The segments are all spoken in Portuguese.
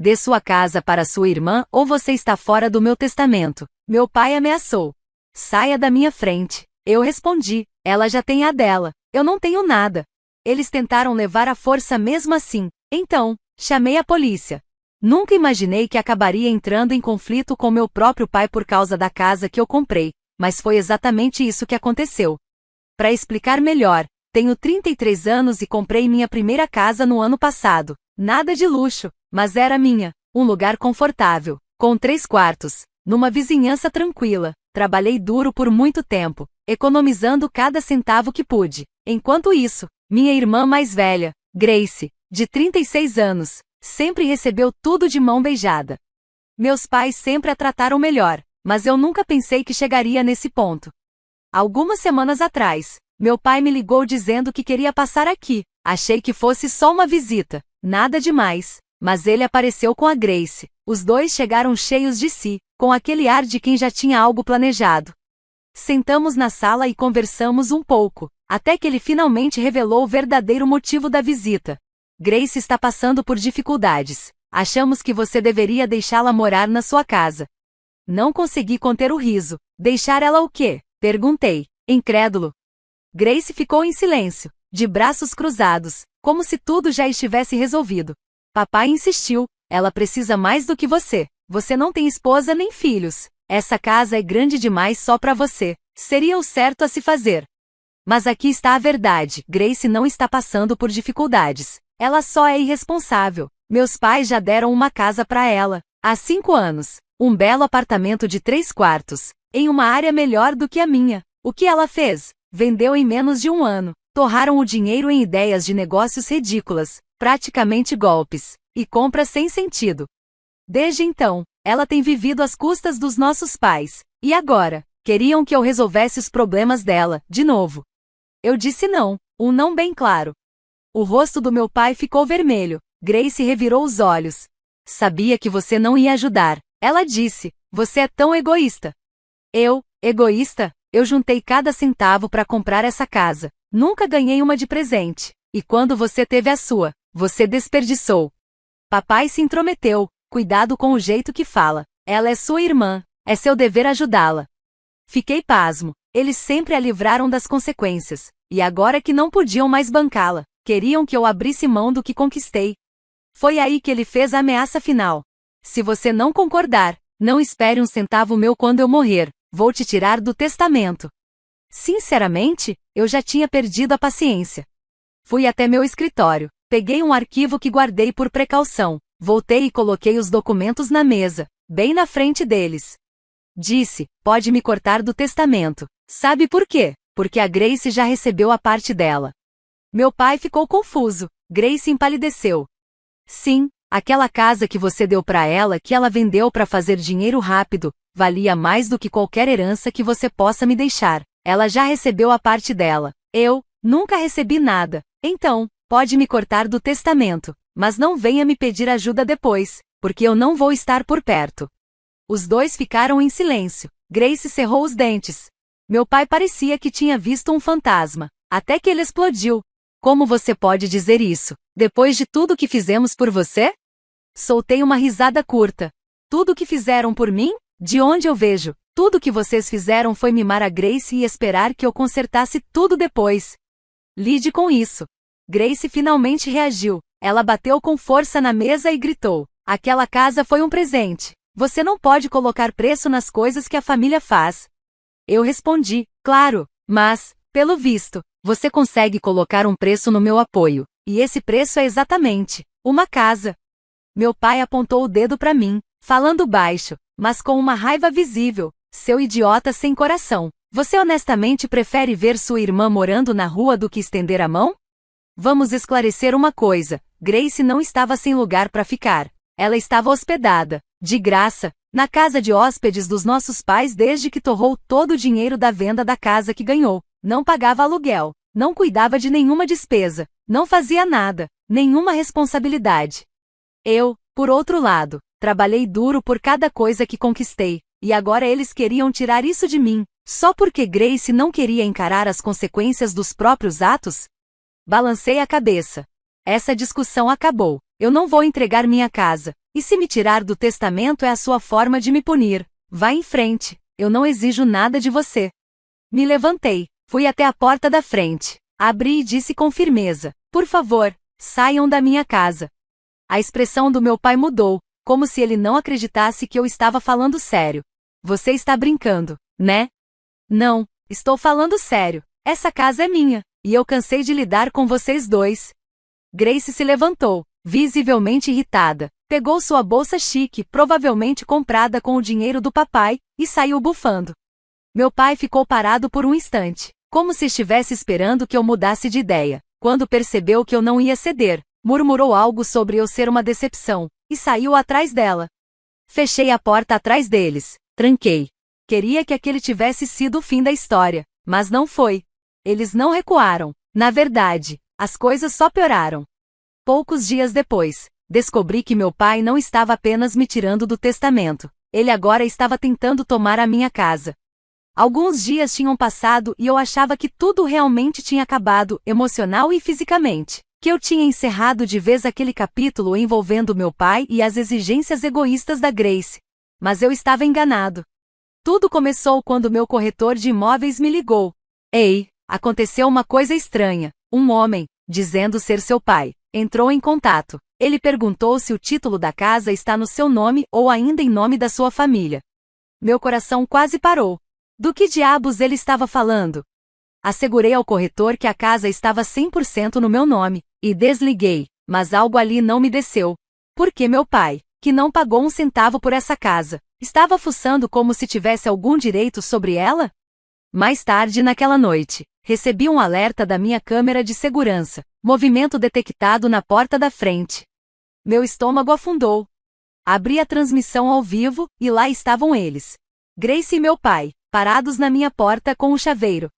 Dê sua casa para sua irmã ou você está fora do meu testamento. Meu pai ameaçou. Saia da minha frente. Eu respondi, ela já tem a dela. Eu não tenho nada. Eles tentaram levar à força mesmo assim. Então, chamei a polícia. Nunca imaginei que acabaria entrando em conflito com meu próprio pai por causa da casa que eu comprei, mas foi exatamente isso que aconteceu. Para explicar melhor, tenho 33 anos e comprei minha primeira casa no ano passado. Nada de luxo, mas era minha, um lugar confortável, com 3 quartos, numa vizinhança tranquila. Trabalhei duro por muito tempo, economizando cada centavo que pude. Enquanto isso, minha irmã mais velha, Grace, de 36 anos, sempre recebeu tudo de mão beijada. Meus pais sempre a trataram melhor, mas eu nunca pensei que chegaria nesse ponto. Algumas semanas atrás, meu pai me ligou dizendo que queria passar aqui. Achei que fosse só uma visita, nada demais, mas ele apareceu com a Grace. Os dois chegaram cheios de si, com aquele ar de quem já tinha algo planejado. Sentamos na sala e conversamos um pouco, até que ele finalmente revelou o verdadeiro motivo da visita. Grace está passando por dificuldades. Achamos que você deveria deixá-la morar na sua casa. Não consegui conter o riso. Deixar ela o quê? Perguntei, incrédulo. Grace ficou em silêncio, de braços cruzados, como se tudo já estivesse resolvido. Papai insistiu, ela precisa mais do que você. Você não tem esposa nem filhos. Essa casa é grande demais só para você. Seria o certo a se fazer. Mas aqui está a verdade. Grace não está passando por dificuldades. Ela só é irresponsável. Meus pais já deram uma casa para ela, há 5 anos. Um belo apartamento de 3 quartos, em uma área melhor do que a minha. O que ela fez? Vendeu em menos de um ano. Torraram o dinheiro em ideias de negócios ridículas, praticamente golpes, e compras sem sentido. Desde então, ela tem vivido às custas dos nossos pais. E agora, queriam que eu resolvesse os problemas dela, de novo. Eu disse não, um não bem claro. O rosto do meu pai ficou vermelho. Grace revirou os olhos. Sabia que você não ia ajudar. Ela disse, você é tão egoísta. Egoísta? Eu juntei cada centavo para comprar essa casa. Nunca ganhei uma de presente. E quando você teve a sua, você desperdiçou. Papai se intrometeu. Cuidado com o jeito que fala. Ela é sua irmã. É seu dever ajudá-la. Fiquei pasmo. Eles sempre a livraram das consequências. E agora que não podiam mais bancá-la, queriam que eu abrisse mão do que conquistei. Foi aí que ele fez a ameaça final. Se você não concordar, não espere um centavo meu quando eu morrer. Vou te tirar do testamento. Sinceramente, eu já tinha perdido a paciência. Fui até meu escritório, peguei um arquivo que guardei por precaução, voltei e coloquei os documentos na mesa, bem na frente deles. Disse, pode me cortar do testamento. Sabe por quê? Porque a Grace já recebeu a parte dela. Meu pai ficou confuso. Grace empalideceu. Sim, aquela casa que você deu para ela que ela vendeu para fazer dinheiro rápido, valia mais do que qualquer herança que você possa me deixar. Ela já recebeu a parte dela. Eu nunca recebi nada. Então, pode me cortar do testamento, mas não venha me pedir ajuda depois, porque eu não vou estar por perto. Os dois ficaram em silêncio. Grace cerrou os dentes. Meu pai parecia que tinha visto um fantasma, até que ele explodiu. Como você pode dizer isso, depois de tudo que fizemos por você? Soltei uma risada curta. Tudo que fizeram por mim? De onde eu vejo? Tudo que vocês fizeram foi mimar a Grace e esperar que eu consertasse tudo depois. Lide com isso. Grace finalmente reagiu. Ela bateu com força na mesa e gritou. Aquela casa foi um presente. Você não pode colocar preço nas coisas que a família faz. Eu respondi, claro, mas, pelo visto, você consegue colocar um preço no meu apoio. E esse preço é exatamente uma casa. Meu pai apontou o dedo para mim, falando baixo, mas com uma raiva visível. Seu idiota sem coração. Você honestamente prefere ver sua irmã morando na rua do que estender a mão? Vamos esclarecer uma coisa. Grace não estava sem lugar para ficar. Ela estava hospedada, de graça, na casa de hóspedes dos nossos pais desde que torrou todo o dinheiro da venda da casa que ganhou. Não pagava aluguel, não cuidava de nenhuma despesa, não fazia nada, nenhuma responsabilidade. Eu, por outro lado, trabalhei duro por cada coisa que conquistei, e agora eles queriam tirar isso de mim, só porque Grace não queria encarar as consequências dos próprios atos? Balancei a cabeça. Essa discussão acabou. Eu não vou entregar minha casa, E se me tirar do testamento é a sua forma de me punir, vá em frente, eu não exijo nada de você. Me levantei, fui até a porta da frente, abri e disse com firmeza: por favor, saiam da minha casa. A expressão do meu pai mudou, como se ele não acreditasse que eu estava falando sério. Você está brincando, né? Não, estou falando sério. Essa casa é minha, e eu cansei de lidar com vocês dois. Grace se levantou, visivelmente irritada, pegou sua bolsa chique, provavelmente comprada com o dinheiro do papai, e saiu bufando. Meu pai ficou parado por um instante, como se estivesse esperando que eu mudasse de ideia. Quando percebeu que eu não ia ceder, murmurou algo sobre eu ser uma decepção, e saiu atrás dela. Fechei a porta atrás deles, tranquei. Queria que aquele tivesse sido o fim da história, mas não foi. Eles não recuaram. Na verdade, as coisas só pioraram. Poucos dias depois, descobri que meu pai não estava apenas me tirando do testamento, ele agora estava tentando tomar a minha casa. Alguns dias tinham passado e eu achava que tudo realmente tinha acabado, emocional e fisicamente, que eu tinha encerrado de vez aquele capítulo envolvendo meu pai e as exigências egoístas da Grace. Mas eu estava enganado. Tudo começou quando meu corretor de imóveis me ligou. Ei, aconteceu uma coisa estranha. Um homem, dizendo ser seu pai, entrou em contato. Ele perguntou se o título da casa está no seu nome ou ainda em nome da sua família. Meu coração quase parou. Do que diabos ele estava falando? Assegurei ao corretor que a casa estava 100% no meu nome, e desliguei, mas algo ali não me desceu. Porque meu pai, que não pagou um centavo por essa casa, estava fuçando como se tivesse algum direito sobre ela? Mais tarde naquela noite, recebi um alerta da minha câmera de segurança, movimento detectado na porta da frente. Meu estômago afundou. Abri a transmissão ao vivo, e lá estavam eles. Grace e meu pai, parados na minha porta com o chaveiro.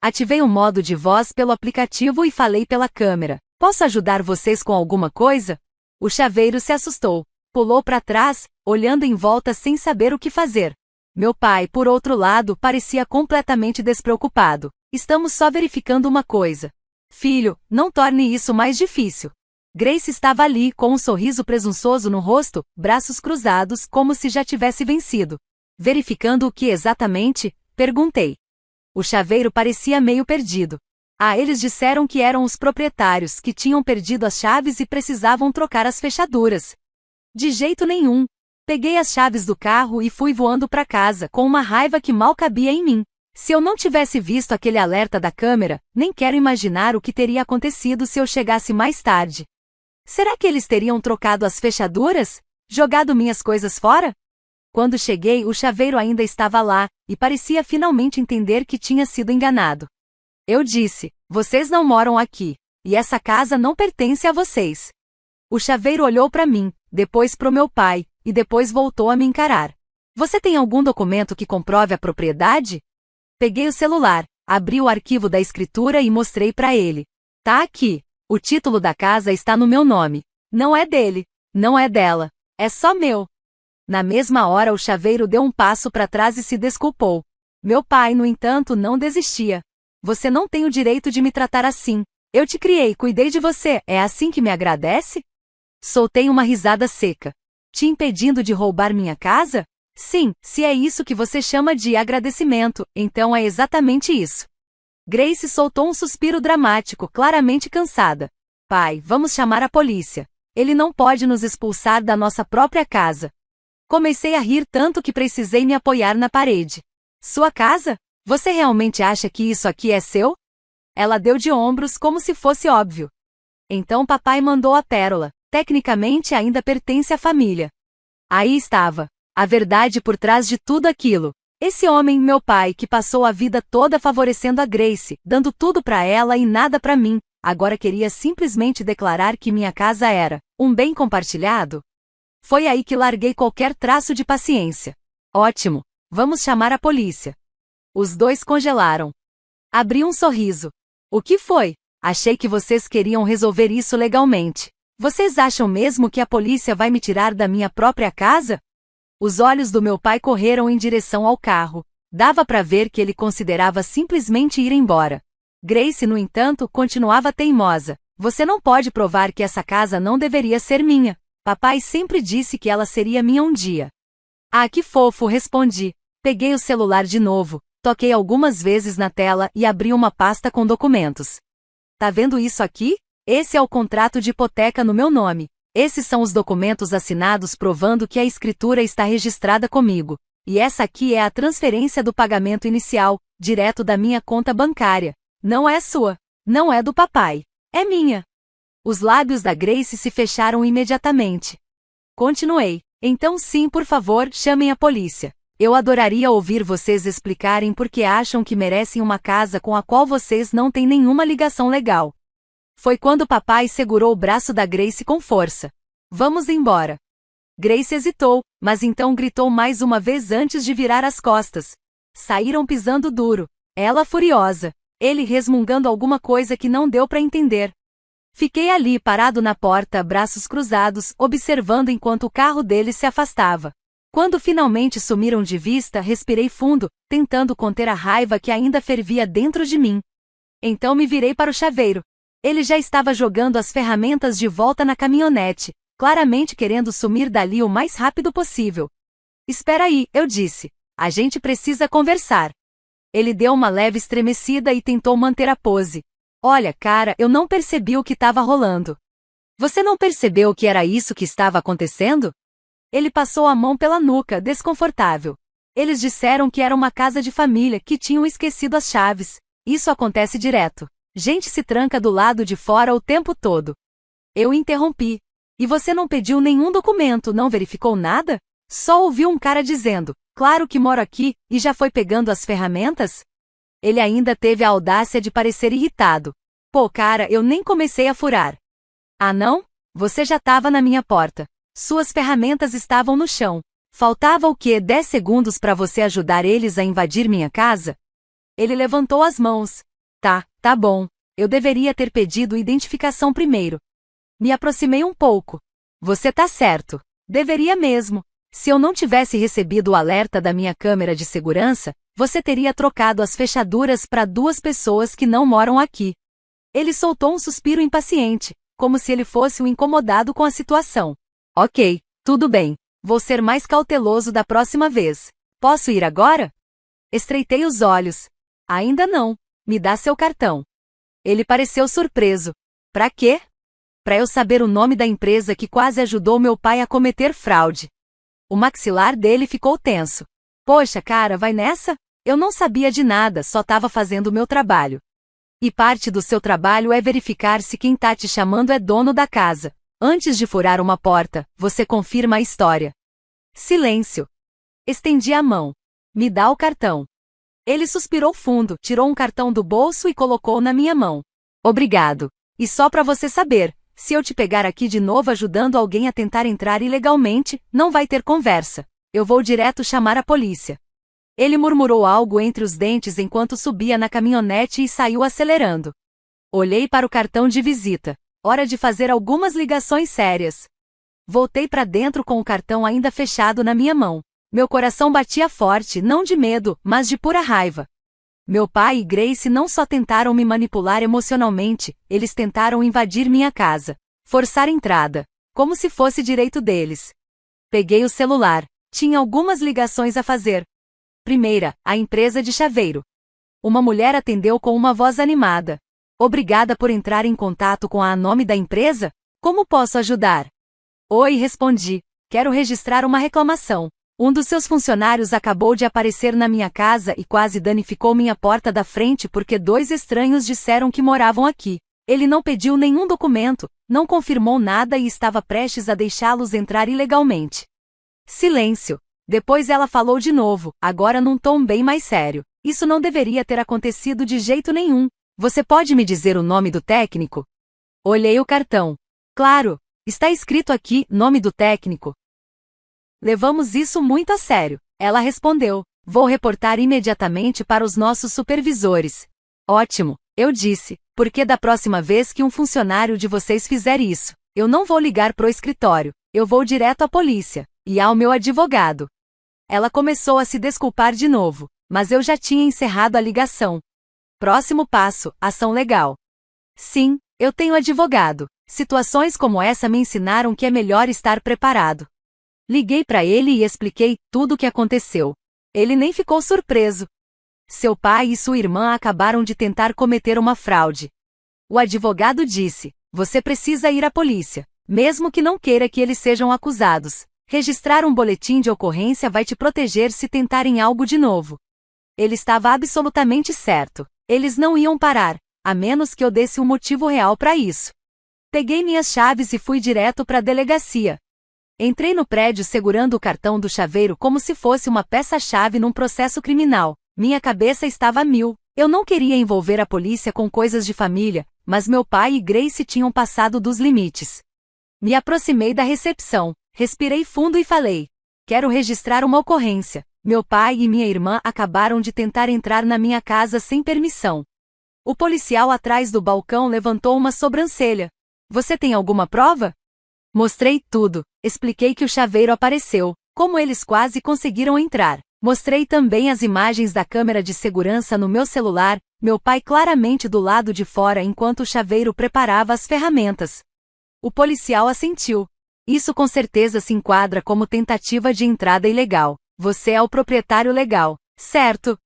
Ativei o modo de voz pelo aplicativo e falei pela câmera. Posso ajudar vocês com alguma coisa? O chaveiro se assustou, pulou para trás, olhando em volta sem saber o que fazer. Meu pai, por outro lado, parecia completamente despreocupado. Estamos só verificando uma coisa. Filho, não torne isso mais difícil. Grace estava ali com um sorriso presunçoso no rosto, braços cruzados como se já tivesse vencido. Verificando o que exatamente? Perguntei. O chaveiro parecia meio perdido. Eles disseram que eram os proprietários que tinham perdido as chaves e precisavam trocar as fechaduras. De jeito nenhum. Peguei as chaves do carro e fui voando para casa com uma raiva que mal cabia em mim. Se eu não tivesse visto aquele alerta da câmera, nem quero imaginar o que teria acontecido se eu chegasse mais tarde. Será que eles teriam trocado as fechaduras? Jogado minhas coisas fora? Quando cheguei, o chaveiro ainda estava lá, e parecia finalmente entender que tinha sido enganado. Eu disse: vocês não moram aqui, e essa casa não pertence a vocês. O chaveiro olhou para mim, depois para o meu pai, e depois voltou a me encarar. Você tem algum documento que comprove a propriedade? Peguei o celular, abri o arquivo da escritura e mostrei para ele. Tá aqui. O título da casa está no meu nome. Não é dele, não é dela, é só meu. Na mesma hora o chaveiro deu um passo para trás e se desculpou. Meu pai, no entanto, não desistia. Você não tem o direito de me tratar assim. Eu te criei, cuidei de você, é assim que me agradece? Soltei uma risada seca. Te impedindo de roubar minha casa? Sim, se é isso que você chama de agradecimento, então é exatamente isso. Grace soltou um suspiro dramático, claramente cansada. Pai, vamos chamar a polícia. Ele não pode nos expulsar da nossa própria casa. Comecei a rir tanto que precisei me apoiar na parede. Sua casa? Você realmente acha que isso aqui é seu? Ela deu de ombros como se fosse óbvio. Então papai mandou a pérola. Tecnicamente ainda pertence à família. Aí estava a verdade por trás de tudo aquilo. Esse homem, meu pai, que passou a vida toda favorecendo a Grace, dando tudo para ela e nada para mim, agora queria simplesmente declarar que minha casa era um bem compartilhado? Foi aí que larguei qualquer traço de paciência. Ótimo, vamos chamar a polícia. Os dois congelaram. Abri um sorriso. O que foi? Achei que vocês queriam resolver isso legalmente. Vocês acham mesmo que a polícia vai me tirar da minha própria casa? Os olhos do meu pai correram em direção ao carro. Dava para ver que ele considerava simplesmente ir embora. Grace, no entanto, continuava teimosa. Você não pode provar que essa casa não deveria ser minha. Papai sempre disse que ela seria minha um dia. Ah, que fofo, respondi. Peguei o celular de novo, toquei algumas vezes na tela e abri uma pasta com documentos. Tá vendo isso aqui? Esse é o contrato de hipoteca no meu nome. Esses são os documentos assinados provando que a escritura está registrada comigo. E essa aqui é a transferência do pagamento inicial, direto da minha conta bancária. Não é sua. Não é do papai. É minha. Os lábios da Grace se fecharam imediatamente. Continuei. Então sim, por favor, chamem a polícia. Eu adoraria ouvir vocês explicarem por que acham que merecem uma casa com a qual vocês não têm nenhuma ligação legal. Foi quando papai segurou o braço da Grace com força. Vamos embora. Grace hesitou, mas então gritou mais uma vez antes de virar as costas. Saíram pisando duro. Ela furiosa. Ele resmungando alguma coisa que não deu para entender. Fiquei ali parado na porta, braços cruzados, observando enquanto o carro dele se afastava. Quando finalmente sumiram de vista, respirei fundo, tentando conter a raiva que ainda fervia dentro de mim. Então me virei para o chaveiro. Ele já estava jogando as ferramentas de volta na caminhonete, claramente querendo sumir dali o mais rápido possível. Espera aí, eu disse. A gente precisa conversar. Ele deu uma leve estremecida e tentou manter a pose. Olha, cara, eu não percebi o que estava rolando. Você não percebeu que era isso que estava acontecendo? Ele passou a mão pela nuca, desconfortável. Eles disseram que era uma casa de família, que tinham esquecido as chaves. Isso acontece direto. Gente se tranca do lado de fora o tempo todo. Eu interrompi. E você não pediu nenhum documento, não verificou nada? Só ouviu um cara dizendo, claro que moro aqui, e já foi pegando as ferramentas? Ele ainda teve a audácia de parecer irritado. Pô, cara, eu nem comecei a furar. Ah não? Você já estava na minha porta. Suas ferramentas estavam no chão. Faltava o quê? 10 segundos para você ajudar eles a invadir minha casa? Ele levantou as mãos. Tá bom. Eu deveria ter pedido identificação primeiro. Me aproximei um pouco. Você tá certo. Deveria mesmo. Se eu não tivesse recebido o alerta da minha câmera de segurança, você teria trocado as fechaduras para 2 pessoas que não moram aqui. Ele soltou um suspiro impaciente, como se ele fosse um incomodado com a situação. Ok, tudo bem. Vou ser mais cauteloso da próxima vez. Posso ir agora? Estreitei os olhos. Ainda não. Me dá seu cartão. Ele pareceu surpreso. Pra quê? Pra eu saber o nome da empresa que quase ajudou meu pai a cometer fraude. O maxilar dele ficou tenso. Poxa, cara, vai nessa? Eu não sabia de nada, só tava fazendo o meu trabalho. E parte do seu trabalho é verificar se quem tá te chamando é dono da casa. Antes de furar uma porta, você confirma a história. Silêncio. Estendi a mão. Me dá o cartão. Ele suspirou fundo, tirou um cartão do bolso e colocou na minha mão. Obrigado. E só pra você saber, se eu te pegar aqui de novo ajudando alguém a tentar entrar ilegalmente, não vai ter conversa. Eu vou direto chamar a polícia. Ele murmurou algo entre os dentes enquanto subia na caminhonete e saiu acelerando. Olhei para o cartão de visita. Hora de fazer algumas ligações sérias. Voltei para dentro com o cartão ainda fechado na minha mão. Meu coração batia forte, não de medo, mas de pura raiva. Meu pai e Grace não só tentaram me manipular emocionalmente, eles tentaram invadir minha casa. Forçar entrada. Como se fosse direito deles. Peguei o celular. Tinha algumas ligações a fazer. Primeira, a empresa de chaveiro. Uma mulher atendeu com uma voz animada. Obrigada por entrar em contato com a nome da empresa? Como posso ajudar? Oi, respondi. Quero registrar uma reclamação. Um dos seus funcionários acabou de aparecer na minha casa e quase danificou minha porta da frente porque 2 estranhos disseram que moravam aqui. Ele não pediu nenhum documento, não confirmou nada e estava prestes a deixá-los entrar ilegalmente. Silêncio. Depois ela falou de novo, agora num tom bem mais sério. Isso não deveria ter acontecido de jeito nenhum. Você pode me dizer o nome do técnico? Olhei o cartão. Claro, está escrito aqui, nome do técnico. Levamos isso muito a sério. Ela respondeu. Vou reportar imediatamente para os nossos supervisores. Ótimo, eu disse, porque da próxima vez que um funcionário de vocês fizer isso, eu não vou ligar pro escritório, eu vou direto à polícia, e ao meu advogado. Ela começou a se desculpar de novo, mas eu já tinha encerrado a ligação. Próximo passo, ação legal. Sim, eu tenho advogado. Situações como essa me ensinaram que é melhor estar preparado. Liguei para ele e expliquei tudo o que aconteceu. Ele nem ficou surpreso. Seu pai e sua irmã acabaram de tentar cometer uma fraude. O advogado disse: você precisa ir à polícia, mesmo que não queira que eles sejam acusados. Registrar um boletim de ocorrência vai te proteger se tentarem algo de novo. Ele estava absolutamente certo. Eles não iam parar, a menos que eu desse um motivo real para isso. Peguei minhas chaves e fui direto para a delegacia. Entrei no prédio segurando o cartão do chaveiro como se fosse uma peça-chave num processo criminal. Minha cabeça estava a mil. Eu não queria envolver a polícia com coisas de família, mas meu pai e Grace tinham passado dos limites. Me aproximei da recepção, respirei fundo e falei: quero registrar uma ocorrência. Meu pai e minha irmã acabaram de tentar entrar na minha casa sem permissão. O policial atrás do balcão levantou uma sobrancelha. Você tem alguma prova? Mostrei tudo. Expliquei que o chaveiro apareceu, como eles quase conseguiram entrar. Mostrei também as imagens da câmera de segurança no meu celular, meu pai claramente do lado de fora enquanto o chaveiro preparava as ferramentas. O policial assentiu. Isso com certeza se enquadra como tentativa de entrada ilegal. Você é o proprietário legal, certo?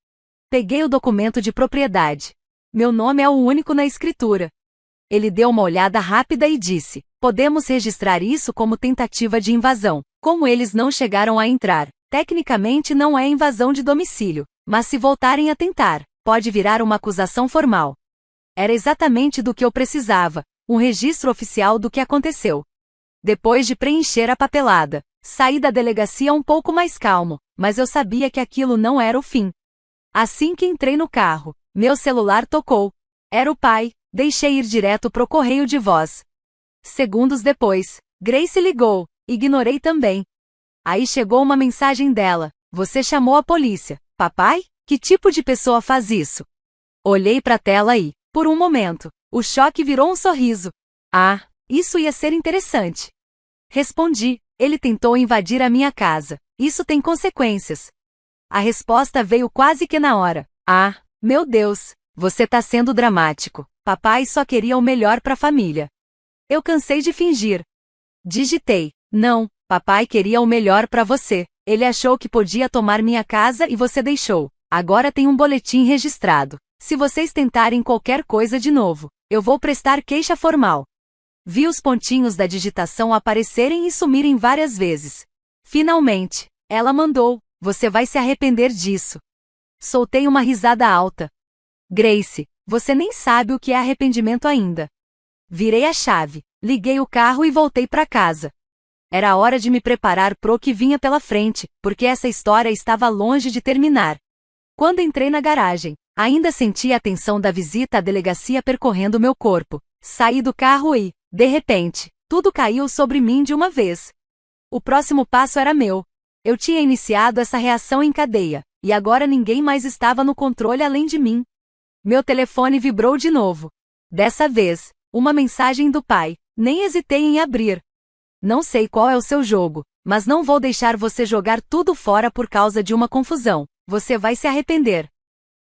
Peguei o documento de propriedade. Meu nome é o único na escritura. Ele deu uma olhada rápida e disse: podemos registrar isso como tentativa de invasão. Como eles não chegaram a entrar, tecnicamente não é invasão de domicílio, mas se voltarem a tentar, pode virar uma acusação formal. Era exatamente do que eu precisava, um registro oficial do que aconteceu. Depois de preencher a papelada, saí da delegacia um pouco mais calmo, mas eu sabia que aquilo não era o fim. Assim que entrei no carro, meu celular tocou. Era o pai. Deixei ir direto pro correio de voz. Segundos depois, Grace ligou. Ignorei também. Aí chegou uma mensagem dela: você chamou a polícia. Papai? Que tipo de pessoa faz isso? Olhei pra tela e, por um momento, o choque virou um sorriso. Ah, isso ia ser interessante. Respondi: ele tentou invadir a minha casa. Isso tem consequências. A resposta veio quase que na hora. Ah, meu Deus, você tá sendo dramático. Papai só queria o melhor para a família. Eu cansei de fingir. Digitei: não, papai queria o melhor para você. Ele achou que podia tomar minha casa e você deixou. Agora tem um boletim registrado. Se vocês tentarem qualquer coisa de novo, eu vou prestar queixa formal. Vi os pontinhos da digitação aparecerem e sumirem várias vezes. Finalmente, ela mandou: você vai se arrepender disso. Soltei uma risada alta. Grace, você nem sabe o que é arrependimento ainda. Virei a chave, liguei o carro e voltei para casa. Era hora de me preparar pro que vinha pela frente, porque essa história estava longe de terminar. Quando entrei na garagem, ainda senti a tensão da visita à delegacia percorrendo meu corpo. Saí do carro e, de repente, tudo caiu sobre mim de uma vez. O próximo passo era meu. Eu tinha iniciado essa reação em cadeia, e agora ninguém mais estava no controle além de mim. Meu telefone vibrou de novo. Dessa vez, uma mensagem do pai. Nem hesitei em abrir. Não sei qual é o seu jogo, mas não vou deixar você jogar tudo fora por causa de uma confusão. Você vai se arrepender.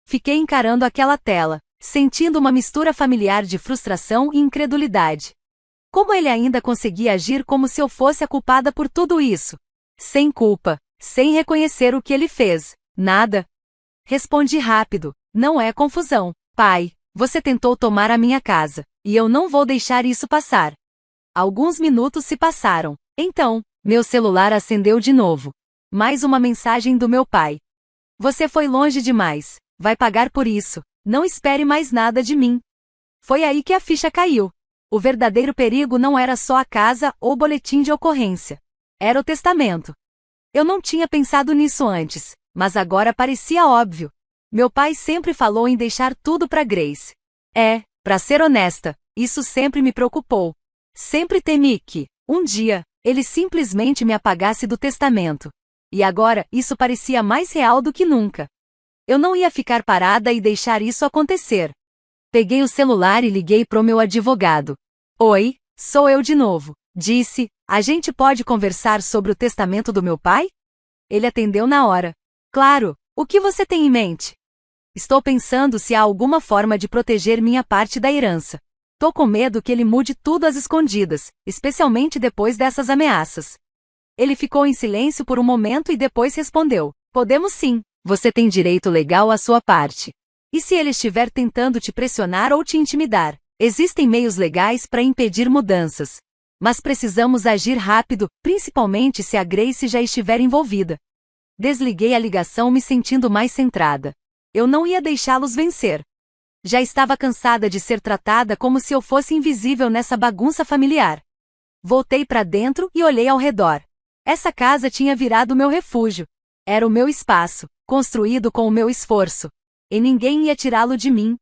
Fiquei encarando aquela tela, sentindo uma mistura familiar de frustração e incredulidade. Como ele ainda conseguia agir como se eu fosse a culpada por tudo isso? Sem culpa, sem reconhecer o que ele fez. Nada. Respondi rápido: não é confusão, pai. Você tentou tomar a minha casa, e eu não vou deixar isso passar. Alguns minutos se passaram. Então, meu celular acendeu de novo. Mais uma mensagem do meu pai. Você foi longe demais. Vai pagar por isso. Não espere mais nada de mim. Foi aí que a ficha caiu. O verdadeiro perigo não era só a casa ou o boletim de ocorrência. Era o testamento. Eu não tinha pensado nisso antes, mas agora parecia óbvio. Meu pai sempre falou em deixar tudo para Grace. Para ser honesta, isso sempre me preocupou. Sempre temi que, um dia, ele simplesmente me apagasse do testamento. E agora, isso parecia mais real do que nunca. Eu não ia ficar parada e deixar isso acontecer. Peguei o celular e liguei pro meu advogado. Oi, sou eu de novo. Disse: a gente pode conversar sobre o testamento do meu pai? Ele atendeu na hora. Claro, o que você tem em mente? Estou pensando se há alguma forma de proteger minha parte da herança. Tô com medo que ele mude tudo às escondidas, especialmente depois dessas ameaças. Ele ficou em silêncio por um momento e depois respondeu: podemos sim, você tem direito legal à sua parte. E se ele estiver tentando te pressionar ou te intimidar? Existem meios legais para impedir mudanças. Mas precisamos agir rápido, principalmente se a Grace já estiver envolvida. Desliguei a ligação me sentindo mais centrada. Eu não ia deixá-los vencer. Já estava cansada de ser tratada como se eu fosse invisível nessa bagunça familiar. Voltei para dentro e olhei ao redor. Essa casa tinha virado meu refúgio. Era o meu espaço, construído com o meu esforço. E ninguém ia tirá-lo de mim.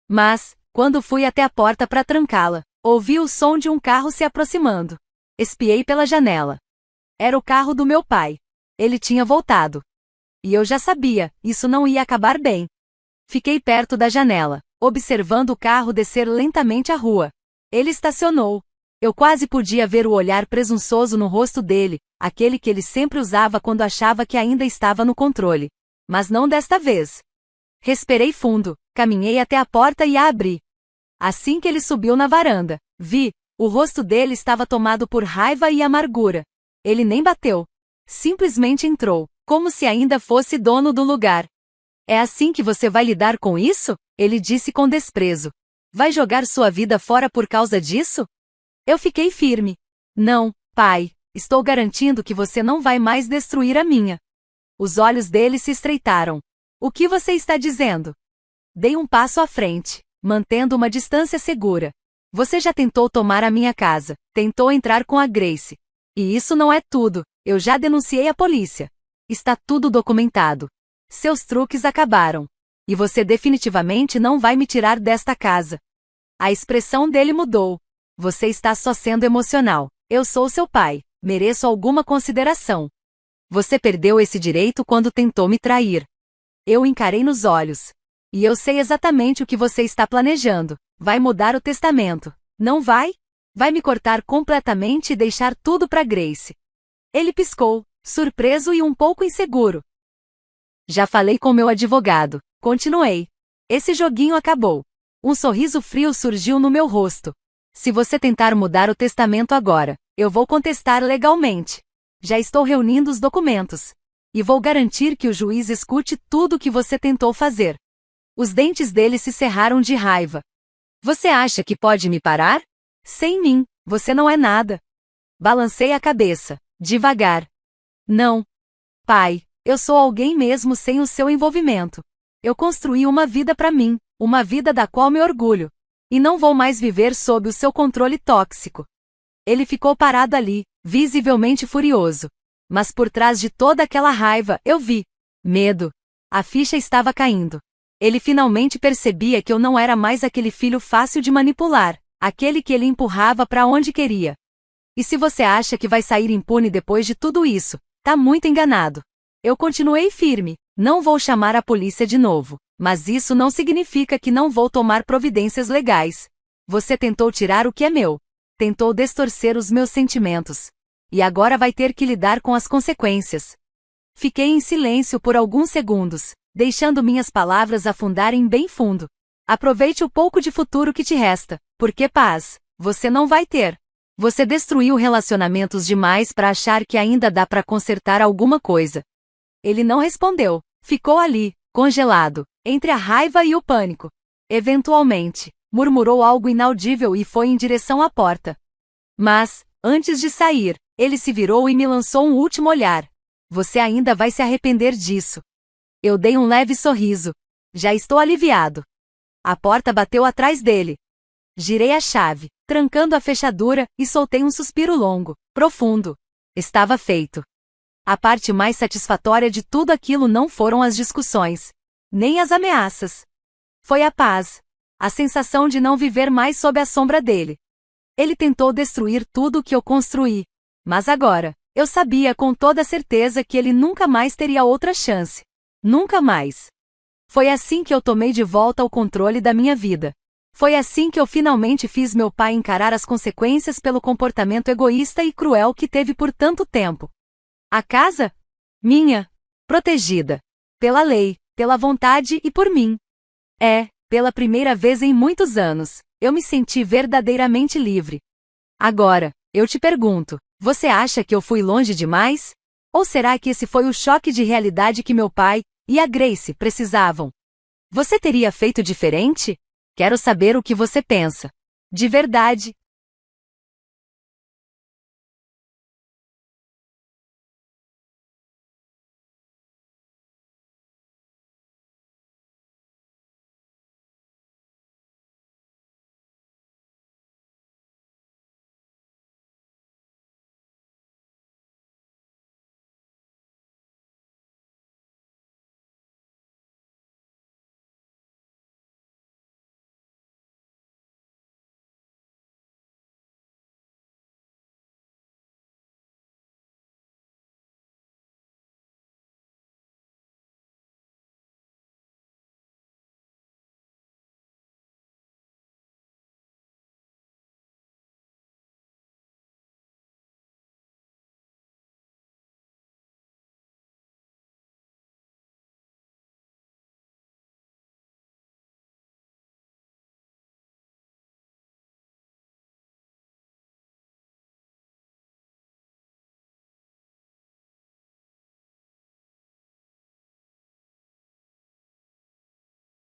Mas, quando fui até a porta para trancá-la, ouvi o som de um carro se aproximando. Espiei pela janela. Era o carro do meu pai. Ele tinha voltado. E eu já sabia, isso não ia acabar bem. Fiquei perto da janela, observando o carro descer lentamente a rua. Ele estacionou. Eu quase podia ver o olhar presunçoso no rosto dele, aquele que ele sempre usava quando achava que ainda estava no controle. Mas não desta vez. Respirei fundo, caminhei até a porta e a abri. Assim que ele subiu na varanda, vi, o rosto dele estava tomado por raiva e amargura. Ele nem bateu. Simplesmente entrou, como se ainda fosse dono do lugar. É assim que você vai lidar com isso? Ele disse com desprezo. Vai jogar sua vida fora por causa disso? Eu fiquei firme. Não, pai, estou garantindo que você não vai mais destruir a minha. Os olhos dele se estreitaram. O que você está dizendo? Dei um passo à frente, mantendo uma distância segura. Você já tentou tomar a minha casa, tentou entrar com a Grace. E isso não é tudo, eu já denunciei a polícia. Está tudo documentado. Seus truques acabaram. E você definitivamente não vai me tirar desta casa. A expressão dele mudou. Você está só sendo emocional. Eu sou seu pai. Mereço alguma consideração. Você perdeu esse direito quando tentou me trair. Eu o encarei nos olhos. E eu sei exatamente o que você está planejando. Vai mudar o testamento. Não vai? Vai me cortar completamente e deixar tudo para Grace. Ele piscou, surpreso e um pouco inseguro. Já falei com meu advogado. Continuei. Esse joguinho acabou. Um sorriso frio surgiu no meu rosto. Se você tentar mudar o testamento agora, eu vou contestar legalmente. Já estou reunindo os documentos. E vou garantir que o juiz escute tudo o que você tentou fazer. Os dentes dele se cerraram de raiva. Você acha que pode me parar? Sem mim, você não é nada. Balancei a cabeça, devagar. Não. Pai, eu sou alguém mesmo sem o seu envolvimento. Eu construí uma vida para mim, uma vida da qual me orgulho. E não vou mais viver sob o seu controle tóxico. Ele ficou parado ali, visivelmente furioso. Mas por trás de toda aquela raiva, eu vi medo. A ficha estava caindo. Ele finalmente percebia que eu não era mais aquele filho fácil de manipular, aquele que ele empurrava para onde queria. E se você acha que vai sair impune depois de tudo isso, tá muito enganado. Eu continuei firme, não vou chamar a polícia de novo, mas isso não significa que não vou tomar providências legais. Você tentou tirar o que é meu. Tentou distorcer os meus sentimentos. E agora vai ter que lidar com as consequências. Fiquei em silêncio por alguns segundos, deixando minhas palavras afundarem bem fundo. Aproveite o pouco de futuro que te resta, porque paz, você não vai ter. Você destruiu relacionamentos demais para achar que ainda dá para consertar alguma coisa. Ele não respondeu, ficou ali, congelado, entre a raiva e o pânico. Eventualmente, murmurou algo inaudível e foi em direção à porta. Mas, antes de sair, ele se virou e me lançou um último olhar. Você ainda vai se arrepender disso. Eu dei um leve sorriso. Já estou aliviado. A porta bateu atrás dele. Girei a chave, trancando a fechadura, e soltei um suspiro longo, profundo. Estava feito. A parte mais satisfatória de tudo aquilo não foram as discussões, nem as ameaças. Foi a paz. A sensação de não viver mais sob a sombra dele. Ele tentou destruir tudo o que eu construí. Mas agora, eu sabia com toda certeza que ele nunca mais teria outra chance. Nunca mais. Foi assim que eu tomei de volta o controle da minha vida. Foi assim que eu finalmente fiz meu pai encarar as consequências pelo comportamento egoísta e cruel que teve por tanto tempo. A casa? Minha. Protegida. Pela lei, pela vontade e por mim. Pela primeira vez em muitos anos, Eu me senti verdadeiramente livre. Agora, eu te pergunto, você acha que eu fui longe demais? Ou será que esse foi o choque de realidade que meu pai e a Grace precisavam? Você teria feito diferente? Quero saber o que você pensa. De verdade,